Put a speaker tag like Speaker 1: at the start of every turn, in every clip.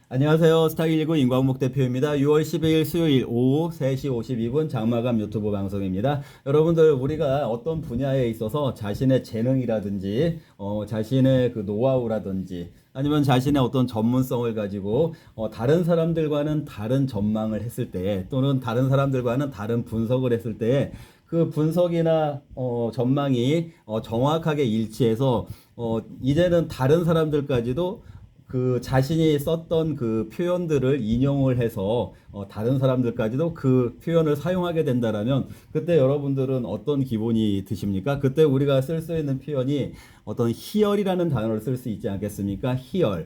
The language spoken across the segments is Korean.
Speaker 1: 안녕하세요. 스타119 임광목 대표입니다. 6월 12일 수요일 오후 3시 52분 장마감 유튜브 방송입니다. 여러분들 우리가 어떤 분야에 있어서 자신의 재능이라든지 자신의 그 노하우라든지 아니면 자신의 어떤 전문성을 가지고 다른 사람들과는 다른 전망을 했을 때 또는 다른 사람들과는 다른 분석을 했을 때 그 분석이나 전망이 정확하게 일치해서 이제는 다른 사람들까지도 그 자신이 썼던 그 표현들을 인용을 해서 다른 사람들까지도 그 표현을 사용하게 된다라면 그때 여러분들은 어떤 기분이 드십니까? 그때 우리가 쓸 수 있는 표현이 어떤 희열이라는 단어를 쓸 수 있지 않겠습니까? 희열.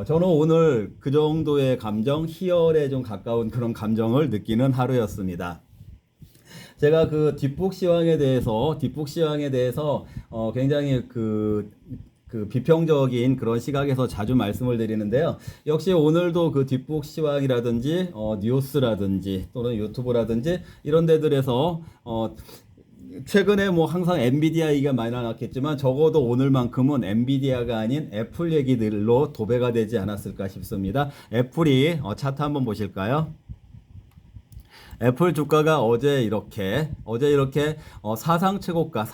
Speaker 1: 저는 오늘 그 정도의 감정, 희열에 좀 가까운 그런 감정을 느끼는 하루였습니다. 제가 그 뒷북시황에 대해서 굉장히 그 비평적인 그런 시각에서 자주 말씀을 드리는데요. 역시 오늘도 그 뒷북시황이라든지 뉴스라든지 또는 유튜브라든지 이런 데들에서 최근에 뭐 항상 엔비디아 얘기가 많이 나왔겠지만 적어도 오늘만큼은 엔비디아가 아닌 애플 얘기들로 도배가 되지 않았을까 싶습니다. 애플이 차트 한번 보실까요? 애플 주가가 어제 이렇게 사상 최고가라고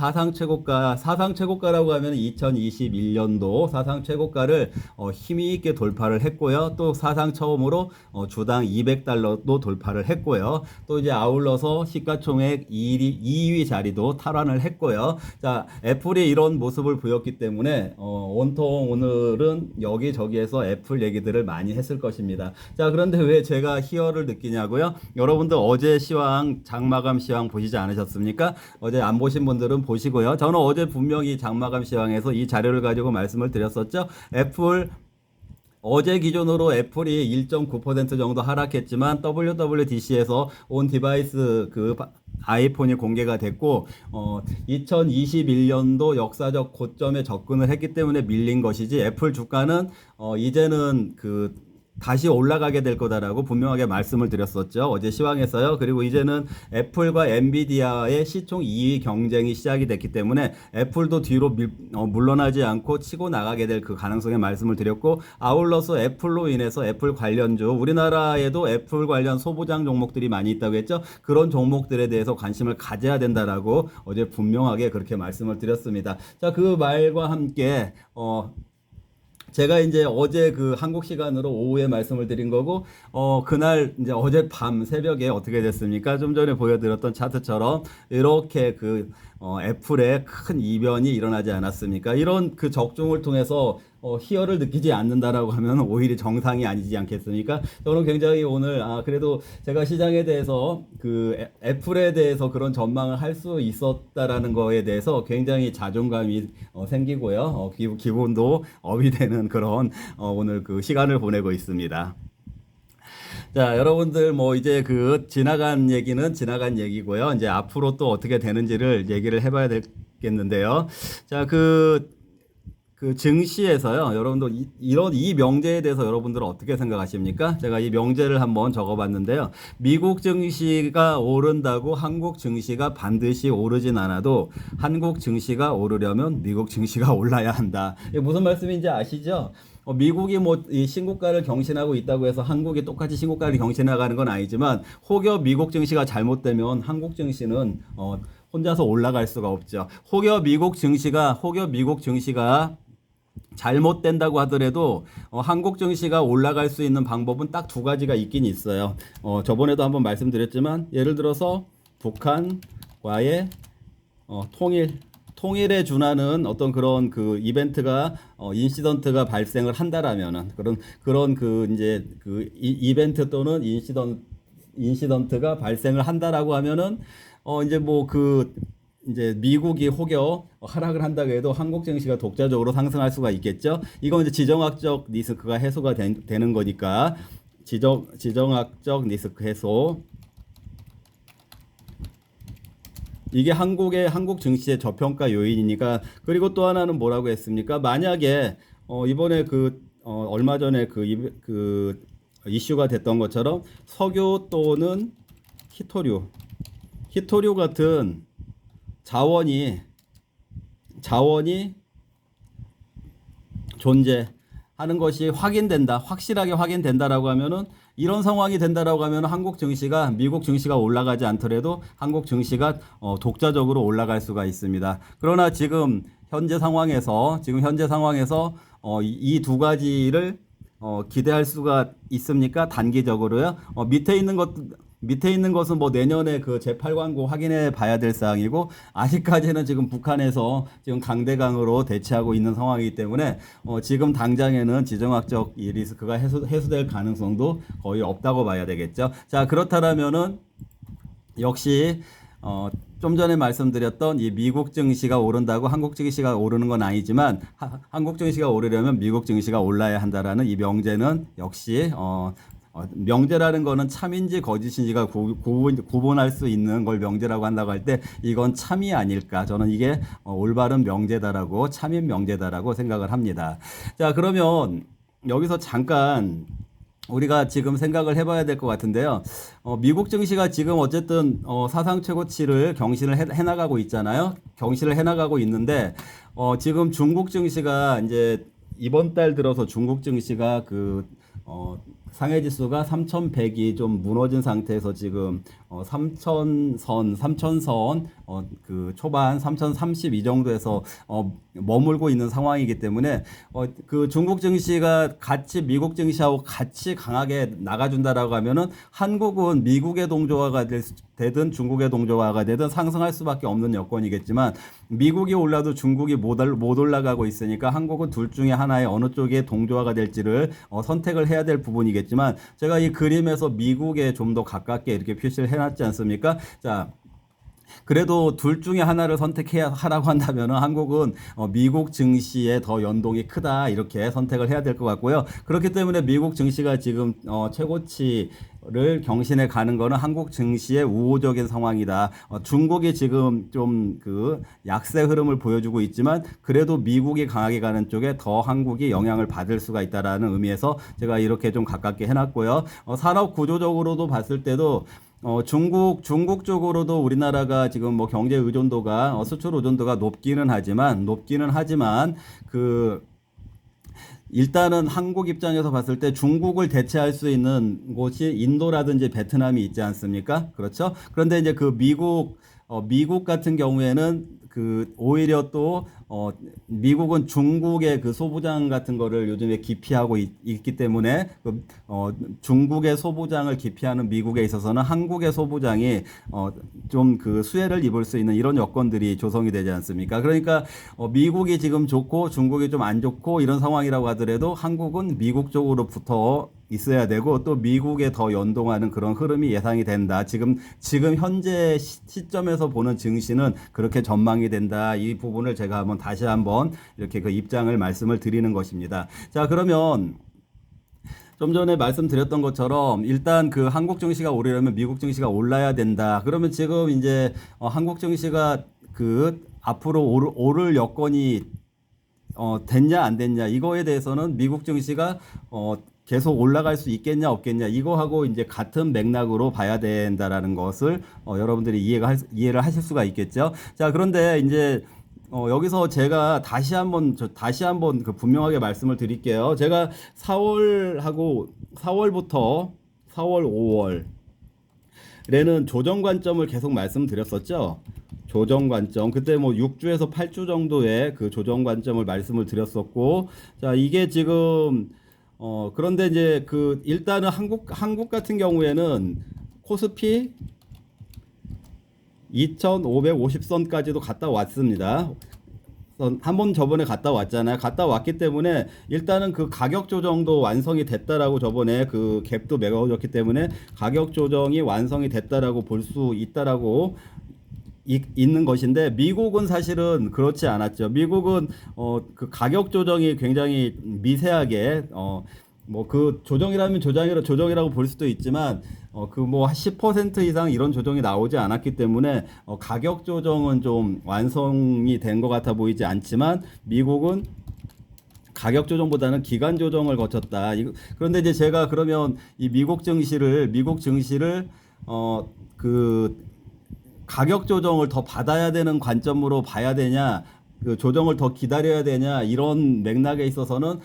Speaker 1: 하면 2021년도 사상 최고가를 힘이 있게 돌파를 했고요. 또 사상 처음으로 주당 200달러도 돌파를 했고요. 또 이제 아울러서 시가총액 2위 자리도 탈환을 했고요. 자, 애플이 이런 모습을 보였기 때문에 온통 오늘은 여기저기에서 애플 얘기들을 많이 했을 것입니다. 자, 그런데 왜 제가 희열을 느끼냐고요? 여러분들 어제 시황, 장마감 시황 보시지 않으셨습니까? 어제 안 보신 분들은 보시고요. 저는 어제 분명히 장마감 시황에서 이 자료를 가지고 말씀을 드렸었죠. 어제 기준으로 애플이 1.9% 정도 하락했지만 WWDC에서 온 디바이스 그 아이폰이 공개가 됐고 2021년도 역사적 고점에 접근을 했기 때문에 밀린 것이지 애플 주가는 이제는 다시 올라가게 될 거다라고 분명하게 말씀을 드렸었죠. 어제 시황에서요. 그리고 이제는 애플과 엔비디아의 시총 2위 경쟁이 시작이 됐기 때문에 애플도 뒤로 물러나지 않고 치고 나가게 될 그 가능성에 말씀을 드렸고 아울러서 애플로 인해서 애플 관련주 우리나라에도 애플 관련 소부장 종목들이 많이 있다고 했죠. 그런 종목들에 대해서 관심을 가져야 된다라고 어제 분명하게 그렇게 말씀을 드렸습니다. 자, 그 말과 함께 제가 이제 어제 그 한국 시간으로 오후에 말씀을 드린 거고, 그날 이제 어젯밤 새벽에 어떻게 됐습니까? 좀 전에 보여드렸던 차트처럼 이렇게 애플의 큰 이변이 일어나지 않았습니까? 이런 그 적중을 통해서 희열을 느끼지 않는다라고 하면 오히려 정상이 아니지 않겠습니까? 저는 굉장히 오늘 그래도 제가 시장에 대해서 애플에 대해서 그런 전망을 할 수 있었다라는 거에 대해서 굉장히 자존감이 생기고요. 기분도 업이 되는 그런 오늘 그 시간을 보내고 있습니다. 자, 여러분들 뭐 이제 지나간 얘기는 지나간 얘기고요. 이제 앞으로 또 어떻게 되는지를 얘기를 해봐야 되겠는데요. 자, 그 증시에서요, 여러분들 이 명제에 대해서 여러분들은 어떻게 생각하십니까? 제가 이 명제를 한번 적어봤는데요. 미국 증시가 오른다고 한국 증시가 반드시 오르진 않아도 한국 증시가 오르려면 미국 증시가 올라야 한다. 이게 무슨 말씀인지 아시죠? 미국이 뭐 이 신고가를 경신하고 있다고 해서 한국이 똑같이 신고가를 경신하가는 건 아니지만 혹여 미국 증시가 잘못되면 한국 증시는 혼자서 올라갈 수가 없죠. 혹여 미국 증시가 잘못된다고 하더라도 한국 증시가 올라갈 수 있는 방법은 딱 두 가지가 있긴 있어요. 저번에도 한번 말씀드렸지만 예를 들어서 북한과의 통일에 준하는 어떤 그런 그 이벤트가 인시던트가 발생을 한다라면은 그런 이벤트 또는 인시던트가 발생을 한다라고 하면은 이제 미국이 혹여 하락을 한다고 해도 한국 증시가 독자적으로 상승할 수가 있겠죠. 이건 이제 지정학적 리스크가 해소가 되는 거니까 지정학적 리스크 해소. 이게 한국 증시의 저평가 요인이니까. 그리고 또 하나는 뭐라고 했습니까? 만약에 이번에 얼마 전에 이슈가 됐던 것처럼 석유 또는 히토류 같은 자원이 존재한다라고 하는 것이 확인된다, 확실하게 확인된다라고 하면은 이런 상황이 된다라고 하면 한국 증시가 미국 증시가 올라가지 않더라도 한국 증시가 독자적으로 올라갈 수가 있습니다. 그러나 지금 현재 상황에서 이 두 가지를 기대할 수가 있습니까? 단기적으로요. 밑에 있는 것은 뭐 내년에 그 제8광고 확인해 봐야 될 사항이고, 아직까지는 지금 북한에서 지금 강대강으로 대치하고 있는 상황이기 때문에 지금 당장에는 지정학적 이 리스크가 해소될 가능성도 거의 없다고 봐야 되겠죠. 자, 그렇다면은 역시 좀 전에 말씀드렸던 이 미국 증시가 오른다고 한국 증시가 오르는 건 아니지만, 한국 증시가 오르려면 미국 증시가 올라야 한다라는 이 명제는 역시 명제라는 거는 참인지 거짓인지가 구분할 수 있는 걸 명제라고 한다고 할 때 이건 참이 아닐까, 저는 이게 올바른 명제다라고, 참인 명제다라고 생각을 합니다. 자, 그러면 여기서 잠깐 우리가 지금 생각을 해봐야 될 것 같은데요. 미국 증시가 지금 어쨌든 사상 최고치를 경신을 해나가고 있잖아요. 경신을 해나가고 있는데 지금 중국 증시가 이제 이번 달 들어서 중국 증시가 상해 지수가 3,100이 좀 무너진 상태에서 지금 3,000선 그 초반 3,030 이 정도에서 머물고 있는 상황이기 때문에 그 중국 증시가 같이 미국 증시하고 같이 강하게 나가준다라고 하면은 한국은 미국의 동조화가 되든 중국의 동조화가 되든 상승할 수밖에 없는 여건이겠지만, 미국이 올라도 중국이 못 올라가고 있으니까 한국은 둘 중에 하나의 어느 쪽에 동조화가 될지를 선택을 해야 될 부분이겠지만, 제가 이 그림에서 미국에 좀 더 가깝게 이렇게 표시를 해놨지 않습니까? 자, 그래도 둘 중에 하나를 선택해야 하라고 한다면 한국은 미국 증시에 더 연동이 크다, 이렇게 선택을 해야 될 것 같고요. 그렇기 때문에 미국 증시가 지금 최고치를 경신해 가는 거는 한국 증시의 우호적인 상황이다. 중국이 지금 좀 그 약세 흐름을 보여주고 있지만 그래도 미국이 강하게 가는 쪽에 더 한국이 영향을 받을 수가 있다라는 의미에서 제가 이렇게 좀 가깝게 해놨고요. 산업 구조적으로도 봤을 때도 중국 쪽으로도 우리나라가 지금 뭐 경제 의존도가 수출 의존도가 높기는 하지만 일단은 한국 입장에서 봤을 때 중국을 대체할 수 있는 곳이 인도라든지 베트남이 있지 않습니까? 그렇죠? 그런데 이제 미국 같은 경우에는 오히려 또 미국은 중국의 그 소부장 같은 거를 요즘에 기피하고 있기 때문에 중국의 소부장을 기피하는 미국에 있어서는 한국의 소부장이 좀 수혜를 입을 수 있는 이런 여건들이 조성이 되지 않습니까? 그러니까 미국이 지금 좋고 중국이 좀 안 좋고 이런 상황이라고 하더라도 한국은 미국 쪽으로부터 있어야 되고 또 미국에 더 연동하는 그런 흐름이 예상이 된다. 지금 현재 시점에서 보는 증시는 그렇게 전망이 된다. 이 부분을 제가 다시 한번 이렇게 입장을 말씀을 드리는 것입니다. 자, 그러면 좀 전에 말씀드렸던 것처럼 일단 한국 증시가 오르려면 미국 증시가 올라야 된다. 그러면 지금 이제 한국 증시가 앞으로 오를 여건이 됐냐 안 됐냐, 이거에 대해서는 미국 증시가 계속 올라갈 수 있겠냐 없겠냐, 이거하고 이제 같은 맥락으로 봐야 된다라는 것을 여러분들이 이해를 하실 수가 있겠죠. 자, 그런데 이제 여기서 제가 다시 한번 분명하게 말씀을 드릴게요. 제가 4월부터 4월, 5월에는 조정 관점을 계속 말씀드렸었죠. 조정 관점, 그때 6주에서 8주 정도의 조정 관점을 말씀을 드렸었고, 자, 이게 지금 그런데 이제 일단은 한국 같은 경우에는 코스피 2550선까지도 갔다 왔습니다. 한번 저번에 갔다 왔잖아요. 갔다 왔기 때문에 일단은 가격 조정도 완성이 됐다라고, 저번에 갭도 메가워졌기 때문에 가격 조정이 완성이 됐다라고 볼 수 있다라고 있는 것인데, 미국은 사실은 그렇지 않았죠. 미국은 가격 조정이 굉장히 미세하게 조정이라면 조정이라고 볼 수도 있지만 10% 이상 이런 조정이 나오지 않았기 때문에 가격 조정은 좀 완성이 된 것 같아 보이지 않지만, 미국은 가격 조정보다는 기간 조정을 거쳤다. 그런데 이제 제가 그러면 이 미국 증시를 가격 조정을 더 받아야 되는 관점으로 봐야 되냐, 그 조정을 더 기다려야 되냐 이런 맥락에 있어서는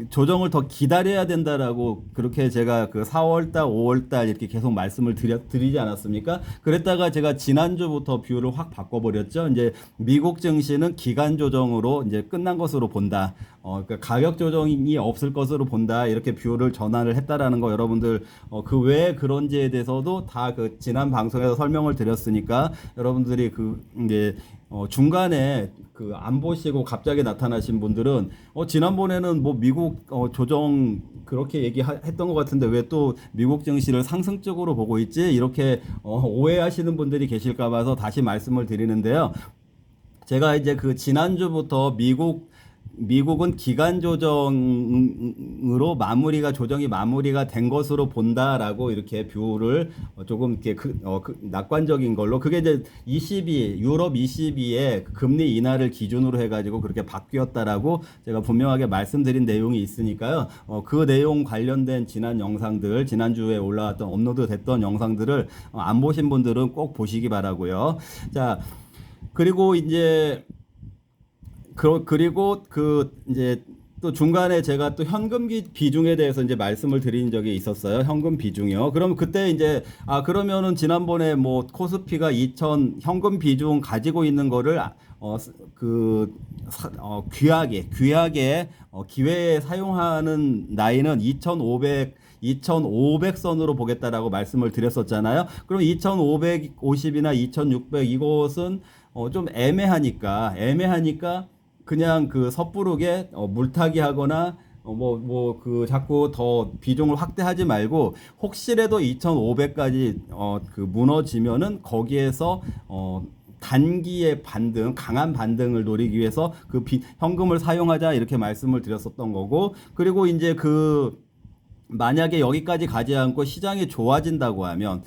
Speaker 1: 조정을 더 기다려야 된다라고 그렇게 제가 그 4월달, 5월달 이렇게 계속 말씀을 드리지 않았습니까? 그랬다가 제가 지난주부터 뷰를 확 바꿔버렸죠. 이제 미국 증시는 기간 조정으로 이제 끝난 것으로 본다. 그러니까 가격 조정이 없을 것으로 본다. 이렇게 뷰를 전환을 했다라는 거 여러분들 그 왜 그런지에 대해서도 다 그 지난 방송에서 설명을 드렸으니까 여러분들이 그 이제 중간에 그 안 보시고 갑자기 나타나신 분들은 지난번에는 뭐 미국 조정 그렇게 얘기했던 것 같은데 왜 또 미국 증시를 상승 쪽으로 보고 있지? 이렇게 오해하시는 분들이 계실까 봐서 다시 말씀을 드리는데요. 제가 이제 그 지난주부터 미국은 기간 조정으로 조정이 마무리가 된 것으로 본다라고 이렇게 뷰를 조금 이렇게 낙관적인 걸로 그게 이제 유럽 22의 금리 인하를 기준으로 해가지고 그렇게 바뀌었다라고 제가 분명하게 말씀드린 내용이 있으니까요. 그 내용 관련된 지난주에 올라왔던 업로드 됐던 영상들을 안 보신 분들은 꼭 보시기 바라고요. 자, 그리고 이제 그리고 이제 또 중간에 제가 또 현금 비중에 대해서 이제 말씀을 드린 적이 있었어요. 현금 비중이요. 그럼 그때 이제 그러면은 지난번에 뭐 코스피가 현금 비중 가지고 있는 거를 귀하게 기회에 사용하는 나이는 2,500선으로 보겠다라고 말씀을 드렸었잖아요. 그럼 2,550이나 2,600 이것은 좀 애매하니까 그냥 그 섣부르게 물타기 하거나 자꾸 더 비중을 확대하지 말고 혹시라도 2,500까지 그 무너지면은 거기에서 단기의 강한 반등을 노리기 위해서 현금을 사용하자 이렇게 말씀을 드렸었던 거고, 그리고 이제 만약에 여기까지 가지 않고 시장이 좋아진다고 하면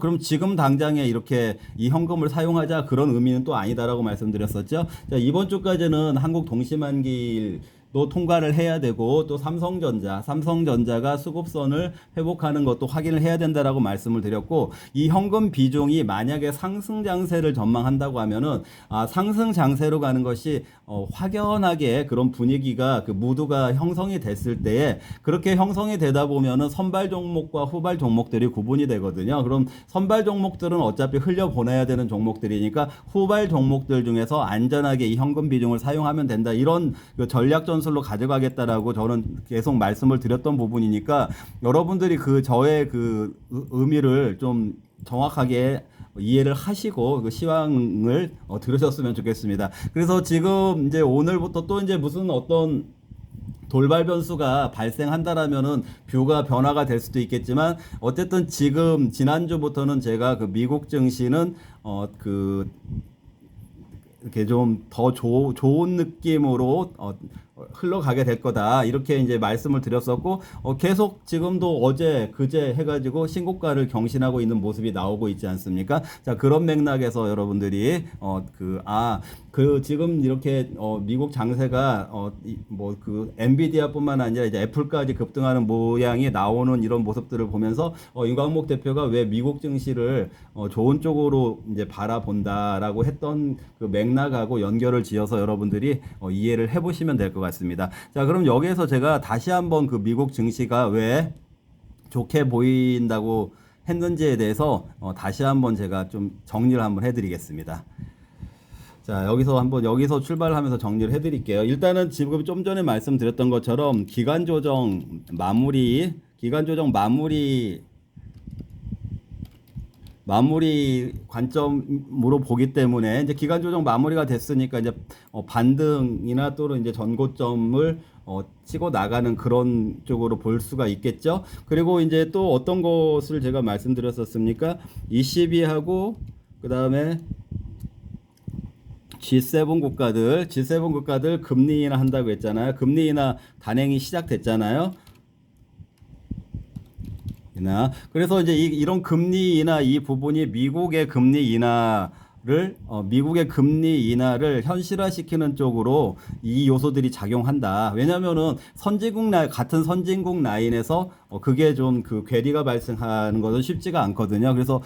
Speaker 1: 그럼 지금 당장에 이렇게 이 현금을 사용하자 그런 의미는 또 아니다라고 말씀드렸었죠. 자, 이번 주까지는 한국 동시만기일 또 통과를 해야 되고 또 삼성전자가 수급선을 회복하는 것도 확인을 해야 된다라고 말씀을 드렸고, 이 현금 비중이 만약에 상승 장세를 전망한다고 하면은 상승 장세로 가는 것이 확연하게 그런 분위기가 무드가 형성이 됐을 때에 그렇게 형성이 되다 보면은 선발 종목과 후발 종목들이 구분이 되거든요. 그럼 선발 종목들은 어차피 흘려 보내야 되는 종목들이니까 후발 종목들 중에서 안전하게 이 현금 비중을 사용하면 된다. 이런 전략 전술로 가져가겠다라고 저는 계속 말씀을 드렸던 부분이니까 여러분들이 저의 의미를 좀 정확하게 이해를 하시고 시황을 들으셨으면 좋겠습니다. 그래서 지금 이제 오늘부터 또 이제 무슨 어떤 돌발 변수가 발생한다라면은 뷰가 변화가 될 수도 있겠지만 어쨌든 지난주부터는 제가 미국 증시는 이렇게 좀 더 좋은 느낌으로 흘러가게 될 거다 이렇게 이제 말씀을 드렸었고, 계속 지금도 어제 그제 해가지고 신고가를 경신하고 있는 모습이 나오고 있지 않습니까? 자, 그런 맥락에서 여러분들이 지금 이렇게 미국 장세가 엔비디아뿐만 아니라 이제 애플까지 급등하는 모양이 나오는 이런 모습들을 보면서 윤광목 대표가 왜 미국 증시를 좋은 쪽으로 이제 바라본다라고 했던 그 맥락하고 연결을 지어서 여러분들이 이해를 해보시면 될 것 같습니다. 자, 그럼 여기에서 제가 다시 한번 미국 증시가 왜 좋게 보인다고 했는지에 대해서 다시 한번 제가 좀 정리를 한번 해드리겠습니다. 자, 여기서 출발하면서 정리를 해드릴게요. 일단은 지금 좀 전에 말씀드렸던 것처럼 기간 조정 마무리 관점으로 보기 때문에 이제 기간 조정 마무리가 됐으니까 이제 반등이나 또는 이제 전고점을 치고 나가는 그런 쪽으로 볼 수가 있겠죠. 그리고 이제 또 어떤 것을 제가 말씀드렸었습니까? ECB하고 그 다음에 G7 국가들 금리 인하 한다고 했잖아요. 금리 인하 단행이 시작됐잖아요. 그래서 이제 이런 금리 인하 이 부분이 미국의 금리 인하 미국의 금리 인하를 현실화시키는 쪽으로 이 요소들이 작용한다. 왜냐면은 같은 선진국 라인에서 그게 좀 그 괴리가 발생하는 것은 쉽지가 않거든요. 그래서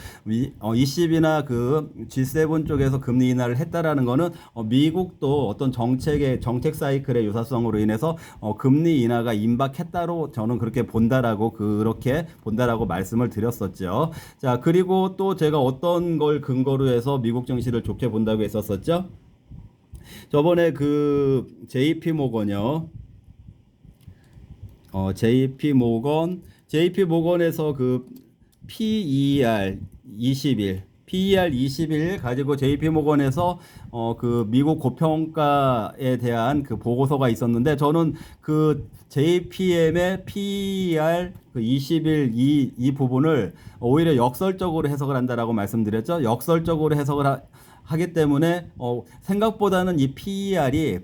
Speaker 1: ECB나 그 G7 쪽에서 금리 인하를 했다라는 거는 미국도 어떤 정책 사이클의 유사성으로 인해서 금리 인하가 임박했다로 저는 그렇게 본다라고 말씀을 드렸었죠. 자, 그리고 또 제가 어떤 걸 근거로 해서 미국 증시를 좋게 본다고 했었었죠? 저번에 그 JP 모건요. JP 모건에서 그 PER 21 가지고 JP 모건에서 그 미국 고평가에 대한 그 보고서가 있었는데 저는 그 JPM의 PER 그 21 이 부분을 오히려 역설적으로 해석을 한다라고 말씀드렸죠. 역설적으로 하기 때문에 생각보다는 이 PER이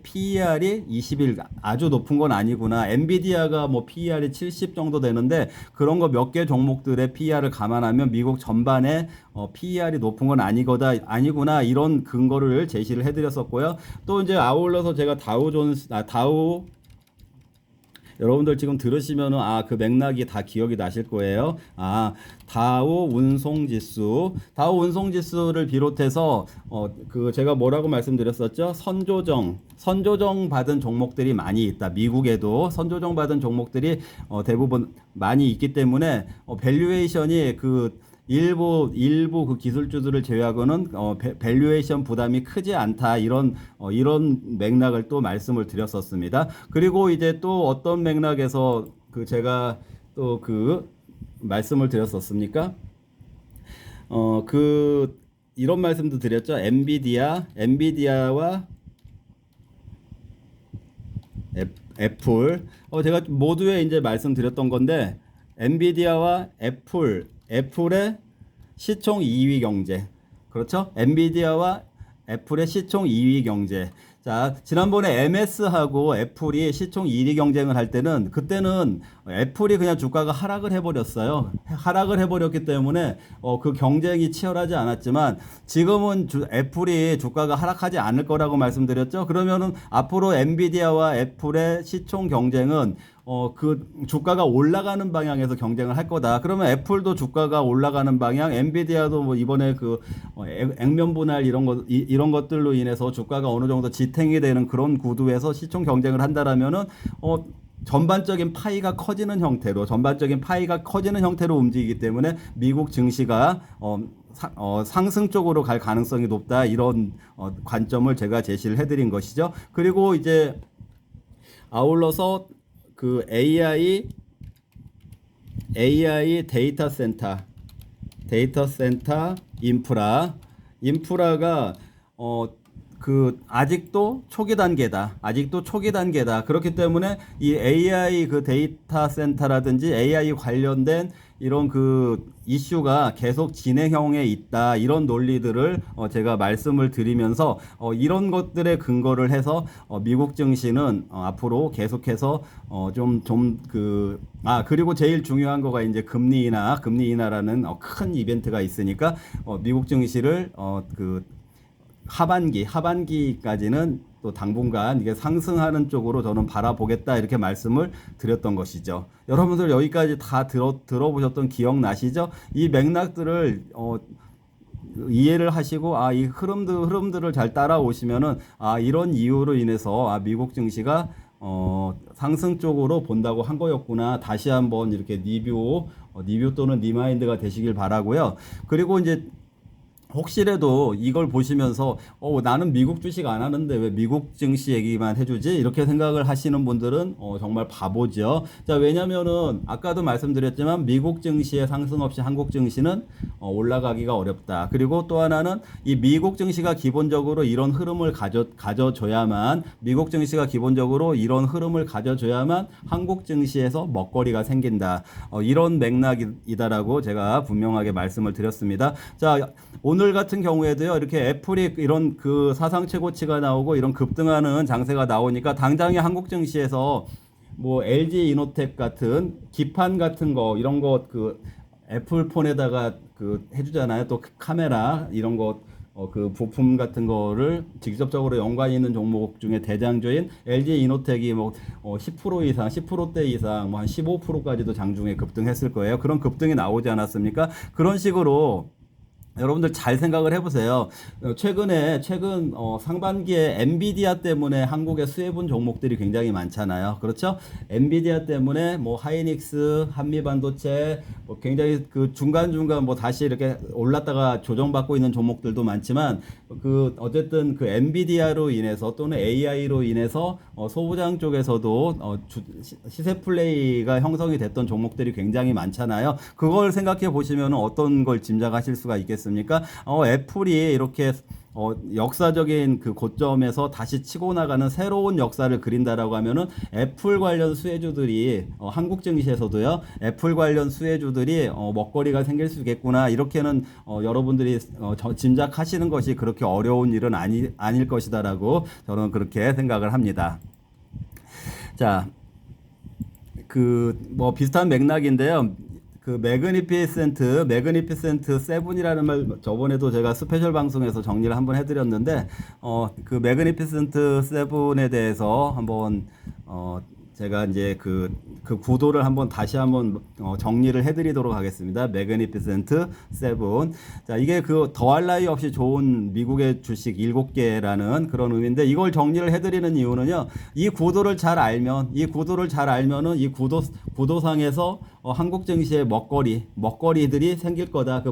Speaker 1: 21 아주 높은 건 아니구나. 엔비디아가 뭐 PER이 70 정도 되는데 그런 거 몇 개 종목들의 PER을 감안하면 미국 전반에 PER이 높은 건 아니구나. 이런 근거를 제시를 해드렸었고요. 또 이제 아울러서 제가 다우 여러분들 지금 들으시면은 그 맥락이 다 기억이 나실 거예요. 다우 운송지수를 비롯해서 그 제가 뭐라고 말씀드렸었죠? 선조정 받은 종목들이 많이 있다. 미국에도 선조정 받은 종목들이 대부분 많이 있기 때문에 밸류에이션이 그 일부 그 기술주들을 제외하고는 밸류에이션 부담이 크지 않다. 이런 맥락을 또 말씀을 드렸었습니다. 그리고 이제 또 어떤 맥락에서 그 제가 또 그 말씀을 드렸었습니까? 그 이런 말씀도 드렸죠. 엔비디아와 애플. 제가 모두에 이제 말씀드렸던 건데 엔비디아와 애플의 시총 2위 경제. 그렇죠? 엔비디아와 애플의 시총 2위 경제. 자, 지난번에 MS하고 애플이 시총 1위 경쟁을 할 때는 그때는 애플이 그냥 주가가 하락을 해버렸어요. 하락을 해버렸기 때문에 그 경쟁이 치열하지 않았지만 지금은 애플이 주가가 하락하지 않을 거라고 말씀드렸죠. 그러면은 앞으로 엔비디아와 애플의 시총 경쟁은 그 주가가 올라가는 방향에서 경쟁을 할 거다. 그러면 애플도 주가가 올라가는 방향, 엔비디아도 뭐 이번에 그 액면 분할 이런 것들로 인해서 주가가 어느 정도 지탱이 되는 그런 구도에서 시총 경쟁을 한다라면은 전반적인 파이가 커지는 형태로 움직이기 때문에 미국 증시가 상승 쪽으로 갈 가능성이 높다. 이런 관점을 제가 제시를 해드린 것이죠. 그리고 이제 아울러서 그 AI 데이터 센터 인프라가 그 아직도 초기 단계다. 그렇기 때문에 이 AI 그 데이터 센터라든지 AI 관련된 이런 그 이슈가 계속 진행형에 있다. 이런 논리들을 제가 말씀을 드리면서 이런 것들에 근거를 해서 미국 증시는 앞으로 계속해서 그리고 제일 중요한 거가 이제 금리 인하라는 큰 이벤트가 있으니까 미국 증시를 그 하반기까지는 또 당분간 이게 상승하는 쪽으로 저는 바라보겠다. 이렇게 말씀을 드렸던 것이죠. 여러분들 여기까지 다 들어보셨던 기억나시죠? 이 맥락들을 이해를 하시고 이 흐름들을 잘 따라오시면은 이런 이유로 인해서 미국 증시가 상승 쪽으로 본다고 한 거였구나. 다시 한번 이렇게 리뷰 또는 리마인드가 되시길 바라고요. 그리고 이제 혹시라도 이걸 보시면서 나는 미국 주식 안 하는데 왜 미국 증시 얘기만 해주지? 이렇게 생각을 하시는 분들은 정말 바보죠. 자, 왜냐면은 아까도 말씀드렸지만 미국 증시의 상승 없이 한국 증시는 올라가기가 어렵다. 그리고 또 하나는 이 미국 증시가 기본적으로 이런 흐름을 가져줘야만 한국 증시에서 먹거리가 생긴다. 이런 맥락이다라고 제가 분명하게 말씀을 드렸습니다. 자, 오늘 같은 경우에도요, 이렇게 애플이 이런 그 사상 최고치가 나오고 이런 급등하는 장세가 나오니까 당장에 한국 증시에서 뭐 LG 이노텍 같은 기판 같은 거 이런 거 그 애플 폰에다가 그 해주잖아요. 또 카메라 이런 거 그 부품 같은 거를 직접적으로 연관이 있는 종목 중에 대장주인 LG 이노텍이 뭐 10% 이상, 10%대 이상, 뭐 한 15%까지도 장중에 급등했을 거예요. 그런 급등이 나오지 않았습니까? 그런 식으로 여러분들 잘 생각을 해보세요. 최근 상반기에 엔비디아 때문에 한국의 수혜분 종목들이 굉장히 많잖아요. 그렇죠? 엔비디아 때문에 뭐 하이닉스, 한미반도체, 뭐 굉장히 그 중간중간 뭐 다시 이렇게 올랐다가 조정받고 있는 종목들도 많지만 어쨌든 그 엔비디아로 인해서 또는 AI로 인해서 소부장 쪽에서도 시세 플레이가 형성이 됐던 종목들이 굉장히 많잖아요. 그걸 생각해 보시면 어떤 걸 짐작하실 수가 있겠습니까? 애플이 이렇게 역사적인 그 고점에서 다시 치고 나가는 새로운 역사를 그린다라고 하면은 애플 관련 수혜주들이 한국 증시에서도요, 애플 관련 수혜주들이 먹거리가 생길 수 있겠구나, 이렇게는 여러분들이 짐작하시는 것이 그렇게 어려운 일은 아닐 것이다라고 저는 그렇게 생각을 합니다. 자, 뭐 비슷한 맥락인데요. 매그니피센트 세븐이라는 말 저번에도 제가 스페셜 방송에서 정리를 한번 해드렸는데, 그 매그니피센트 세븐에 대해서 한번 제가 이제 그 구도를 다시 한번 정리를 해드리도록 하겠습니다. 매그니피센트 세븐. 자, 이게 더할 나위 없이 좋은 미국의 주식 7개라는 그런 의미인데, 이걸 정리를 해드리는 이유는요, 이 구도를 잘 알면은 이 구도상에서 한국 증시의 먹거리들이 생길 거다.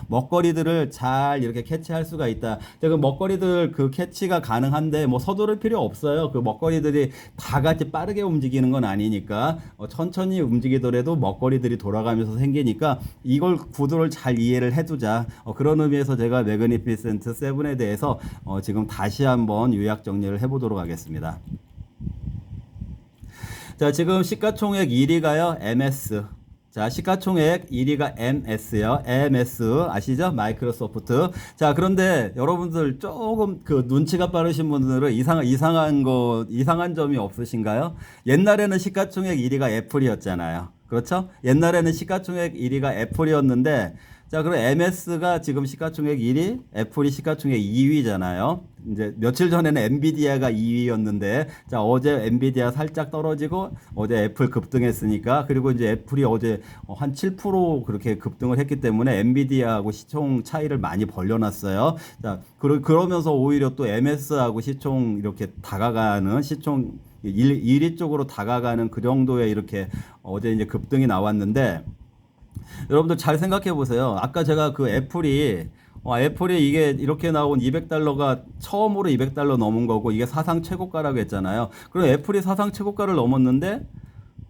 Speaker 1: 먹거리들을 잘 이렇게 캐치할 수가 있다. 그 먹거리들 캐치가 가능한데 뭐 서두를 필요 없어요. 그 먹거리들이 다 같이 빠르게 움직이는 건 아니니까 천천히 움직이더라도 먹거리들이 돌아가면서 생기니까 이걸 구도를 잘 이해를 해두자. 그런 의미에서 제가 매그니피센트 세븐에 대해서 지금 다시 한번 요약 정리를 해보도록 하겠습니다. 자, 지금 시가총액 1위가요, MS. 자, 시가총액 1위가 MS요. MS 아시죠? 마이크로소프트. 자, 그런데 여러분들 조금 눈치가 빠르신 분들은 이상한 점이 없으신가요? 옛날에는 시가총액 1위가 애플이었잖아요. 그렇죠? 옛날에는 시가총액 1위가 애플이었는데, 자, 그럼 MS가 지금 시가총액 1위, 애플이 시가총액 2위잖아요. 이제 며칠 전에는 엔비디아가 2위였는데, 자, 어제 엔비디아 살짝 떨어지고, 어제 애플 급등했으니까, 그리고 이제 애플이 어제 한 7% 그렇게 급등을 했기 때문에 엔비디아하고 시총 차이를 많이 벌려놨어요. 자, 그러면서 오히려 또 MS하고 시총 이렇게 다가가는, 시총 1위 쪽으로 다가가는 그 정도의 이렇게 어제 이제 급등이 나왔는데, 여러분들 잘 생각해 보세요. 아까 제가 애플이 이게 이렇게 나온 $200가 처음으로 $200 넘은 거고, 이게 사상 최고가라고 했잖아요. 그럼 애플이 사상 최고가를 넘었는데,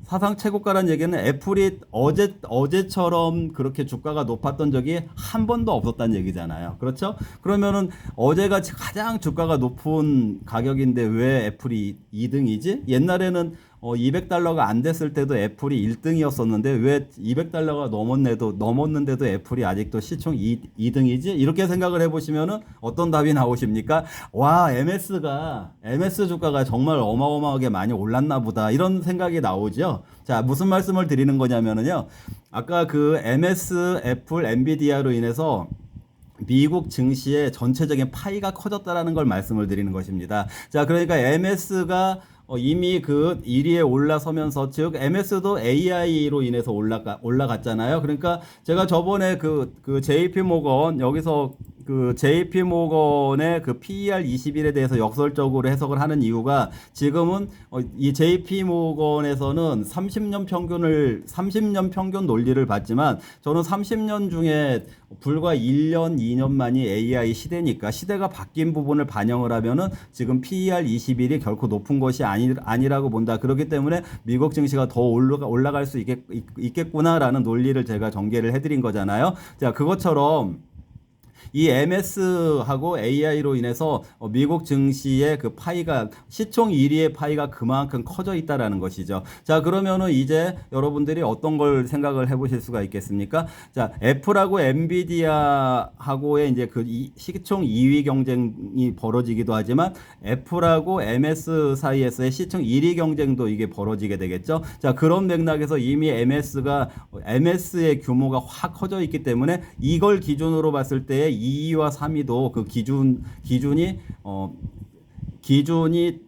Speaker 1: 사상 최고가란 얘기는 애플이 어제처럼 그렇게 주가가 높았던 적이 한 번도 없었다는 얘기잖아요. 그렇죠? 그러면은 어제가 가장 주가가 높은 가격인데 왜 애플이 2등이지? 옛날에는 $200가 안 됐을 때도 애플이 1등이었었는데 왜 $200가 넘었는데도 애플이 아직도 시총 2등이지? 이렇게 생각을 해보시면은 어떤 답이 나오십니까? 와, MS 주가가 정말 어마어마하게 많이 올랐나 보다, 이런 생각이 나오죠. 자, 무슨 말씀을 드리는 거냐면은요, 아까 MS, 애플, 엔비디아로 인해서 미국 증시의 전체적인 파이가 커졌다라는 걸 말씀을 드리는 것입니다. 자, 그러니까 MS가 이미 1위에 올라서면서, 즉 MS도 AI로 인해서 올라갔잖아요. 그러니까 제가 저번에 JP 모건, 여기서 JP 모건의 PER 21에 대해서 역설적으로 해석을 하는 이유가, 지금은 이 JP 모건에서는 30년 평균 논리를 봤지만, 저는 30년 중에 불과 1년, 2년만이 AI 시대니까, 시대가 바뀐 부분을 반영을 하면은 지금 PER 21이 결코 높은 것이 아니라고 본다. 그렇기 때문에 미국 증시가 더 올라갈 수 있겠구나라는 논리를 제가 전개를 해드린 거잖아요. 자, 그것처럼 이 MS하고 AI로 인해서 미국 증시의 파이가, 시총 1위의 파이가 그만큼 커져 있다라는 것이죠. 자, 그러면은 이제 여러분들이 어떤 걸 생각을 해보실 수가 있겠습니까? 자, 애플하고 엔비디아하고의 이제 시총 2위 경쟁이 벌어지기도 하지만, 애플하고 MS 사이에서의 시총 1위 경쟁도 이게 벌어지게 되겠죠. 자, 그런 맥락에서 이미 MS의 규모가 확 커져 있기 때문에, 이걸 기준으로 봤을 때 2위와 3위도 그 기준이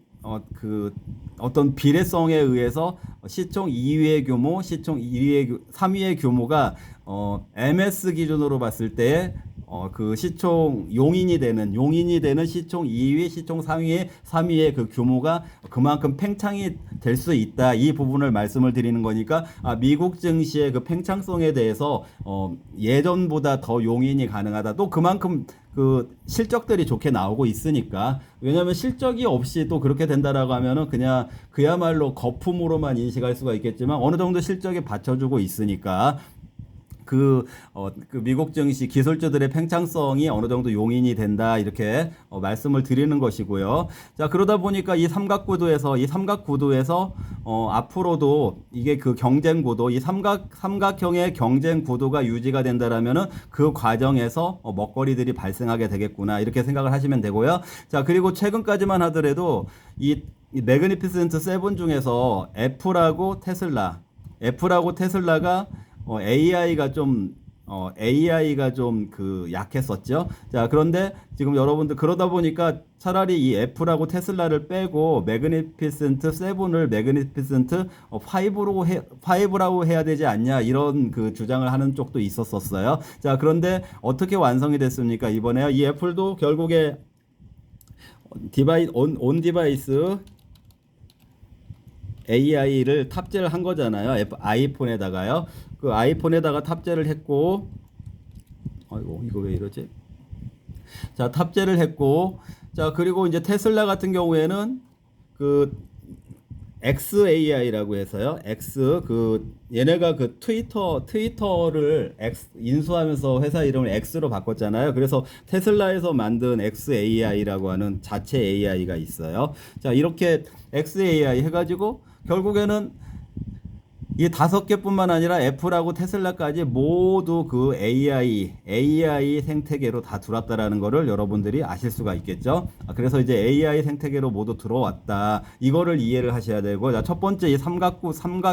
Speaker 1: 그 어떤 비례성에 의해서 시총 2위의 규모, 시총 3위의 규모가 MS 기준으로 봤을 때 그 시총 용인이 되는 시총 2위, 시총 3위의 그 규모가 그만큼 팽창이 될 수 있다. 이 부분을 말씀을 드리는 거니까 미국 증시의 그 팽창성에 대해서 예전보다 더 용인이 가능하다. 또 그만큼 그 실적들이 좋게 나오고 있으니까. 왜냐하면 실적이 없이 또 그렇게 된다라고 하면은 그냥 그야말로 거품으로만 인식할 수가 있겠지만 어느 정도 실적이 받쳐주고 있으니까 그 미국 증시 기술주들의 팽창성이 어느 정도 용인이 된다 이렇게 말씀을 드리는 것이고요. 자, 그러다 보니까 이 삼각구도에서 앞으로도 이게 그 경쟁 구도, 이 삼각형의 경쟁 구도가 유지가 된다라면은 그 과정에서 먹거리들이 발생하게 되겠구나 이렇게 생각을 하시면 되고요. 자, 그리고 최근까지만 하더라도 이 매그니피센트 세븐 중에서 애플하고 테슬라가 AI가 좀 그 약했었죠. 자, 그런데 지금 여러분들 그러다 보니까 차라리 이 애플하고 테슬라를 빼고 매그니피센트 7을 매그니피센트 5라고 해야 되지 않냐 이런 그 주장을 하는 쪽도 있었어요. 자, 그런데 어떻게 완성이 됐습니까? 이번에요. 이 애플도 결국에 온 디바이스 AI를 탑재를 한 거잖아요. 아이폰에다가요. 그 아이폰에다가 탑재를 했고, 아이고 이거 왜 이러지? 자, 탑재를 했고, 자, 그리고 이제 테슬라 같은 경우에는 그 XAI라고 해서요. 얘네가 그 트위터를 인수하면서 회사 이름을 X로 바꿨잖아요. 그래서 테슬라에서 만든 XAI라고 하는 자체 AI가 있어요. 자, 이렇게 XAI 해가지고 결국에는 이 5개뿐만 아니라 애플하고 테슬라까지 모두 그 AI 생태계로 다 들어왔다라는 거를 여러분들이 아실 수가 있겠죠. 그래서 이제 AI 생태계로 모두 들어왔다. 이거를 이해를 하셔야 되고, 자, 첫 번째 이 삼각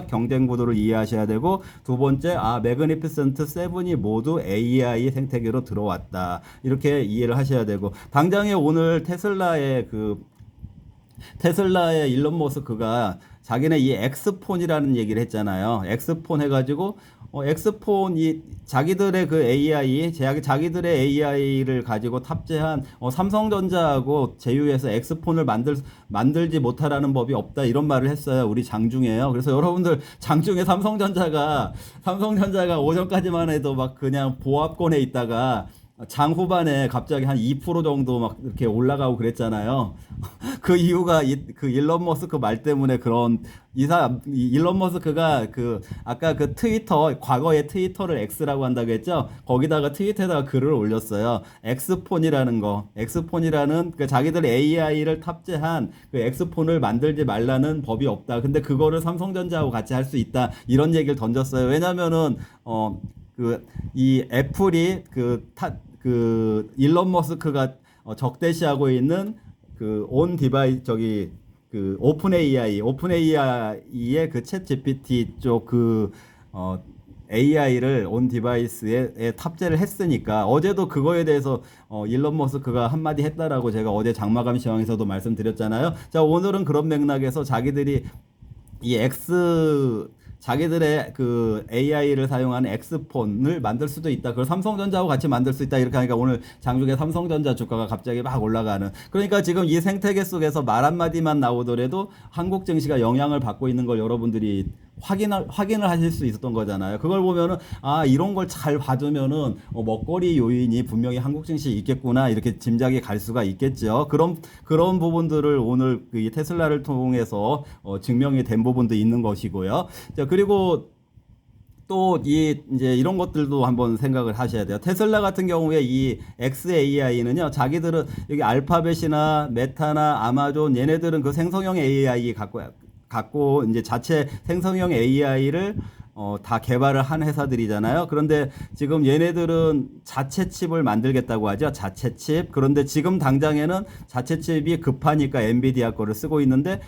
Speaker 1: 경쟁 구도를 이해하셔야 되고, 두 번째 매그니피센트 7이 모두 AI 생태계로 들어왔다. 이렇게 이해를 하셔야 되고, 당장에 오늘 테슬라의 일론 머스크가 자기네 이 엑스폰이라는 얘기를 했잖아요. 엑스폰 해가지고 엑스폰이 자기들의 그 자기들의 AI를 가지고 탑재한 삼성전자하고 제휴해서 엑스폰을 만들지 못하라는 법이 없다 이런 말을 했어요. 우리 장중에요. 그래서 여러분들 장중에 삼성전자가 오전까지만 해도 막 그냥 보합권에 있다가 장 후반에 갑자기 한 2% 정도 막 이렇게 올라가고 그랬잖아요. 그 이유가 그 일론 머스크 말 때문에 일론 머스크가 아까 그 과거에 트위터를 X라고 한다고 했죠? 거기다가 트위터에다가 글을 올렸어요. 엑스폰이라는 그 자기들 AI를 탑재한 그 엑스폰을 만들지 말라는 법이 없다. 근데 그거를 삼성전자하고 같이 할 수 있다. 이런 얘기를 던졌어요. 왜냐면은, 이 애플이 일론 머스크가 적대시하고 있는 오픈 AI의 그 챗 GPT 쪽 AI를 온 디바이스에 탑재를 했으니까 어제도 그거에 대해서 일론 머스크가 한마디 했다라고 제가 어제 장마감 시황에서도 말씀드렸잖아요. 자, 오늘은 그런 맥락에서 자기들이 자기들의 그 AI를 사용하는 엑스폰을 만들 수도 있다. 그걸 삼성전자하고 같이 만들 수 있다. 이렇게 하니까 오늘 장중에 삼성전자 주가가 갑자기 막 올라가는. 그러니까 지금 이 생태계 속에서 말 한마디만 나오더라도 한국 증시가 영향을 받고 있는 걸 여러분들이 확인을 하실 수 있었던 거잖아요. 그걸 보면은 이런 걸 잘 봐두면은 먹거리 요인이 분명히 한국 증시에 있겠구나 이렇게 짐작이 갈 수가 있겠죠. 그런 부분들을 오늘 이 테슬라를 통해서 증명이 된 부분도 있는 것이고요. 자, 그리고 또 이제 이런 것들도 한번 생각을 하셔야 돼요. 테슬라 같은 경우에 이 XAI는요, 자기들은 여기 알파벳이나 메타나 아마존 얘네들은 그 생성형 AI 갖고 이제 자체 생성형 AI를 다 개발을 한 회사들이잖아요. 그런데 지금 얘네들은 자체 칩을 만들겠다고 하죠. 자체 칩. 그런데 지금 당장에는 자체 칩이 급하니까 엔비디아 거를 쓰고 있는데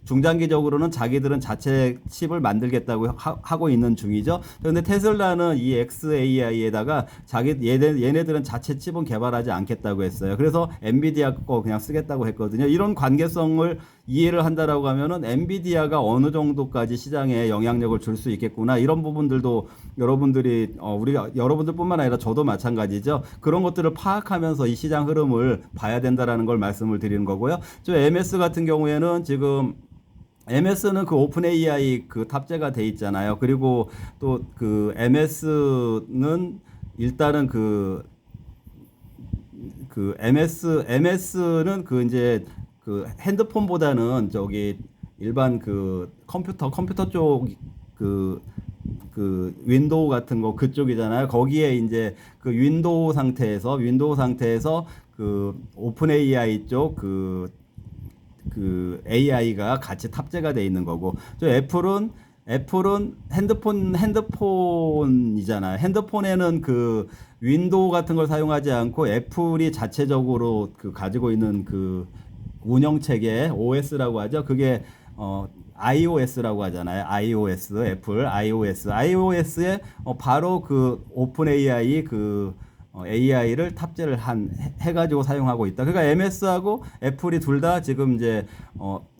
Speaker 1: 중장기적으로는 자기들은 자체 칩을 만들겠다고 하고 있는 중이죠. 그런데 테슬라는 이 XAI에다가 얘네들은 자체 칩은 개발하지 않겠다고 했어요. 그래서 엔비디아 거 그냥 쓰겠다고 했거든요. 이런 관계성을 이해를 한다라고 하면은 엔비디아가 어느 정도까지 시장에 영향력을 줄 수 있겠구나, 이런 부분들도 여러분들이 우리가 여러분들뿐만 아니라 저도 마찬가지죠. 그런 것들을 파악하면서 이 시장 흐름을 봐야 된다라는 걸 말씀을 드리는 거고요. 저 MS 같은 경우에는 지금 MS는 그 오픈 AI 그 탑재가 돼 있잖아요. 그리고 또 그 MS는 일단은 MS는 그 이제 그 핸드폰보다는 저기 일반 그 컴퓨터 쪽 윈도우 같은 거 그쪽이잖아요. 거기에 이제 그 윈도우 상태에서 그 오픈 AI 쪽 그 AI가 같이 탑재가 돼 있는 거고, 저 애플은 핸드폰이잖아요. 핸드폰에는 그 윈도우 같은 걸 사용하지 않고 애플이 자체적으로 그 가지고 있는 그 운영 체계 OS라고 하죠. 그게 iOS라고 하잖아요. iOS, 애플 iOS에 바로 그 오픈 AI AI를 탑재를 해가지고 사용하고 있다. 그러니까 MS하고 애플이 둘 다 지금 이제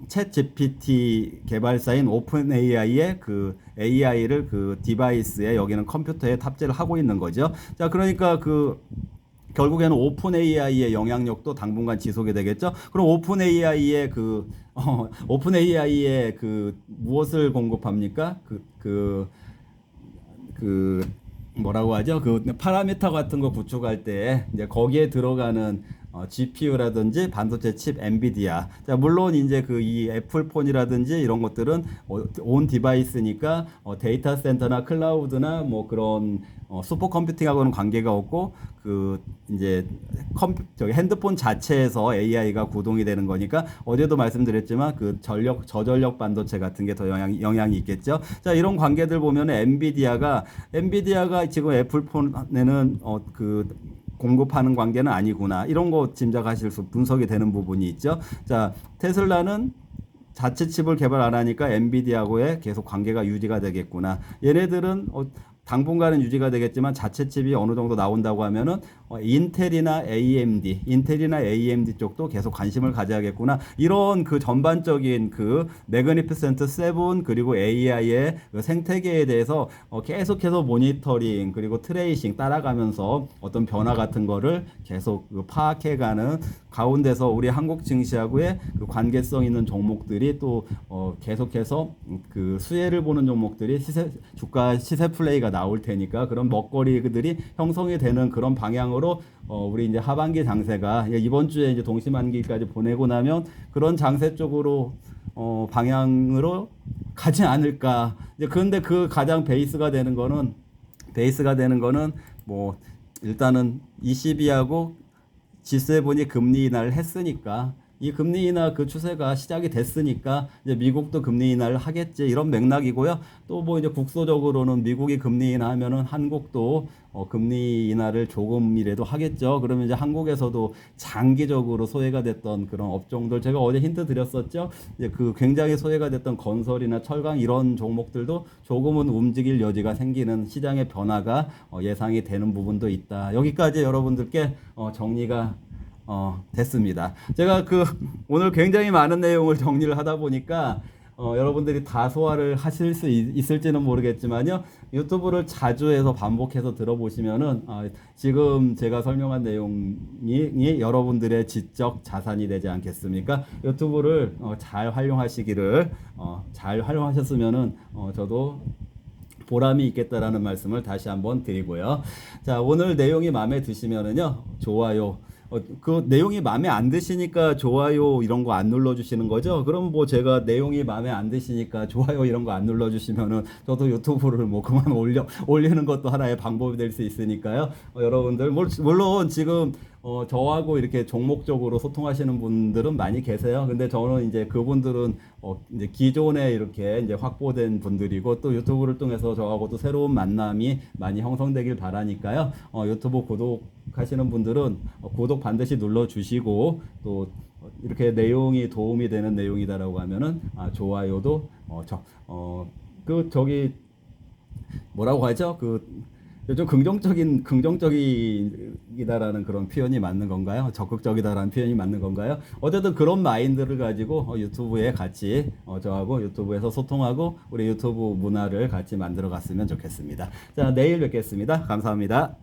Speaker 1: 챗 GPT 개발사인 오픈 AI의 그 AI를 그 디바이스에, 여기는 컴퓨터에 탑재를 하고 있는 거죠. 자, 그러니까 결국에는 오픈 AI의 영향력도 당분간 지속이 되겠죠. 그럼 오픈 AI의 무엇을 공급합니까? 뭐라고 하죠? 그 파라미터 같은 거 구축할 때 이제 거기에 들어가는 GPU라든지 반도체 칩 엔비디아. 자, 물론 이제 이 애플폰이라든지 이런 것들은 온 디바이스니까 데이터 센터나 클라우드나 뭐 그런 슈퍼컴퓨팅하고는 관계가 없고 이제 저기 핸드폰 자체에서 AI가 구동이 되는 거니까, 어제도 말씀드렸지만 저전력 반도체 같은 게 더 영향이 있겠죠. 자, 이런 관계들 보면 엔비디아가 지금 애플폰에는 공급하는 관계는 아니구나, 이런 거 짐작하실 수, 분석이 되는 부분이 있죠. 자, 테슬라는 자체 칩을 개발 안 하니까 엔비디아하고의 계속 관계가 유지가 되겠구나. 얘네들은 당분간은 유지가 되겠지만 자체 칩이 어느 정도 나온다고 하면은 인텔이나 AMD 쪽도 계속 관심을 가져야겠구나. 이런 전반적인 매그니피센트 7 그리고 AI의 생태계에 대해서 계속해서 모니터링 그리고 트레이싱 따라가면서 어떤 변화 같은 거를 계속 파악해가는 가운데서 우리 한국 증시하고의 관계성 있는 종목들이 또 계속해서 수혜를 보는 종목들이 주가 시세 플레이가 나올 테니까, 그런 먹거리들이 형성이 되는 그런 방향으로 우리 이제 하반기 장세가 이번 주에 이제 동시만기까지 보내고 나면 그런 장세 쪽으로 방향으로 가지 않을까. 이제 그런데 가장 베이스가 되는 거는 뭐 일단은 ECB하고 G7이 금리 인하를 했으니까, 이 금리 인하 추세가 시작이 됐으니까 이제 미국도 금리 인하를 하겠지, 이런 맥락이고요. 또 뭐 이제 국소적으로는 미국이 금리 인하하면은 한국도 금리 인하를 조금이라도 하겠죠. 그러면 이제 한국에서도 장기적으로 소외가 됐던 그런 업종들, 제가 어제 힌트 드렸었죠. 이제 굉장히 소외가 됐던 건설이나 철강 이런 종목들도 조금은 움직일 여지가 생기는 시장의 변화가 예상이 되는 부분도 있다. 여기까지 여러분들께 정리가 됐습니다. 제가 오늘 굉장히 많은 내용을 정리를 하다 보니까 여러분들이 다 소화를 하실 수 있을지는 모르겠지만요. 유튜브를 자주 해서 반복해서 들어보시면은 지금 제가 설명한 내용이 여러분들의 지적 자산이 되지 않겠습니까? 유튜브를 잘 활용하시기를, 잘 활용하셨으면은 저도 보람이 있겠다라는 말씀을 다시 한번 드리고요. 자, 오늘 내용이 마음에 드시면은요, 좋아요, 그 내용이 마음에 안 드시니까 좋아요 이런 거 안 눌러주시는 거죠? 그럼 뭐 제가 내용이 마음에 안 드시니까 좋아요 이런 거 안 눌러주시면은 저도 유튜브를 뭐 그만 올리는 것도 하나의 방법이 될 수 있으니까요. 여러분들 물론 지금 저하고 이렇게 종목적으로 소통하시는 분들은 많이 계세요. 근데 저는 이제 그분들은 이제 기존에 이렇게 이제 확보된 분들이고 또 유튜브를 통해서 저하고도 새로운 만남이 많이 형성되길 바라니까요. 유튜브 구독하시는 분들은 구독 반드시 눌러주시고 또 이렇게 내용이 도움이 되는 내용이다라고 하면은 좋아요도 저기 뭐라고 하죠? 좀 긍정적이다라는 그런 표현이 맞는 건가요? 적극적이다라는 표현이 맞는 건가요? 어쨌든 그런 마인드를 가지고 유튜브에 같이 저하고 유튜브에서 소통하고 우리 유튜브 문화를 같이 만들어 갔으면 좋겠습니다. 자, 내일 뵙겠습니다. 감사합니다.